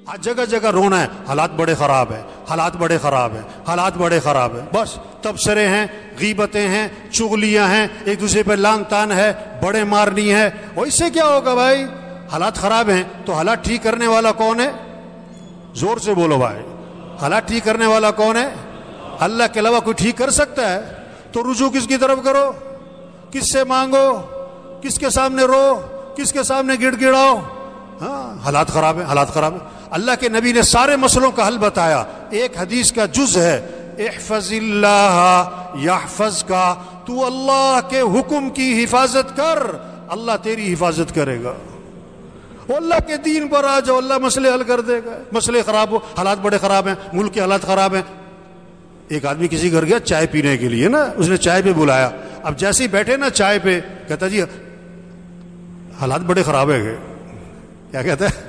آج جگہ جگہ رونا ہے، حالات بڑے خراب ہیں، حالات بڑے خراب ہیں، حالات بڑے خراب ہیں، بس تبصرے ہیں، غیبتیں ہیں، چغلیاں ہیں، ایک دوسرے پہ لان تان ہے، بڑے مارنی ہے، اور اس سے کیا ہوگا بھائی؟ حالات خراب ہیں تو حالات ٹھیک کرنے والا کون ہے؟ زور سے بولو بھائی، حالات ٹھیک کرنے والا کون ہے؟ اللہ کے علاوہ کوئی ٹھیک کر سکتا ہے؟ تو رجوع کس کی طرف کرو؟ کس سے مانگو؟ کس کے سامنے رو؟ کس کے سامنے گڑ گڑاؤ؟ ہاں، حالات خراب ہیں، حالات خراب ہیں۔ اللہ کے نبی نے سارے مسئلوں کا حل بتایا، ایک حدیث کا جز ہے، احفظ اللہ یحفظ کا، تو اللہ کے حکم کی حفاظت کر، اللہ تیری حفاظت کرے گا۔ وہ اللہ کے دین پر آ جاؤ، اللہ مسئلے حل کر دے گا۔ مسئلے خراب ہو، حالات بڑے خراب ہیں، ملک کے حالات خراب ہیں۔ ایک آدمی کسی گھر گیا چائے پینے کے لیے نا، اس نے چائے پہ بلایا، اب جیسے ہی بیٹھے نا چائے پہ، کہتا جی حالات بڑے خراب ہے۔ کیا کہتا ہے؟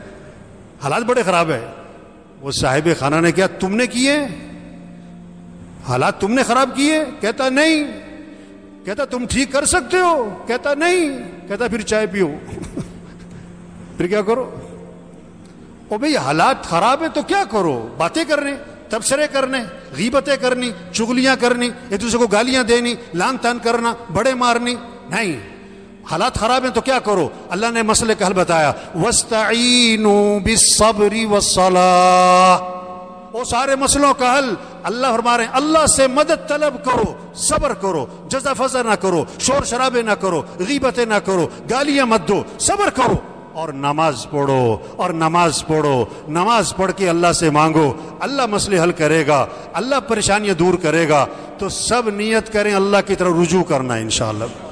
حالات بڑے خراب ہے۔ وہ صاحب خانہ نے کیا تم نے کیے؟ حالات تم نے خراب کیے؟ کہتا نہیں۔ کہتا تم ٹھیک کر سکتے ہو؟ کہتا نہیں۔ کہتا پھر چائے پیو۔ پھر کیا کرو؟ او بھئی حالات خراب ہیں تو کیا کرو؟ باتیں کرنے، تبصرے کرنے، غیبتیں کرنی، چغلیاں کرنی، ایک دوسرے کو گالیاں دینی، لان تان کرنا، بڑے مارنی؟ نہیں، حالات خراب ہیں تو کیا کرو؟ اللہ نے مسئلے کا حل بتایا، وَاسْتَعِینُوا بِالصَّبْرِ وَالصَّلَاةِ۔ وہ سارے مسئلوں کا حل اللہ فرما رہے ہیں، اللہ سے مدد طلب کرو، صبر کرو، جزا فضا نہ کرو، شور شرابے نہ کرو، غیبتیں نہ کرو، گالیاں مت دو، صبر کرو، اور نماز پڑھو، اور نماز پڑھو، نماز پڑھ کے اللہ سے مانگو، اللہ مسئلے حل کرے گا، اللہ پریشانیاں دور کرے گا۔ تو سب نیت کریں اللہ کی طرف رجوع کرنا انشاءاللہ۔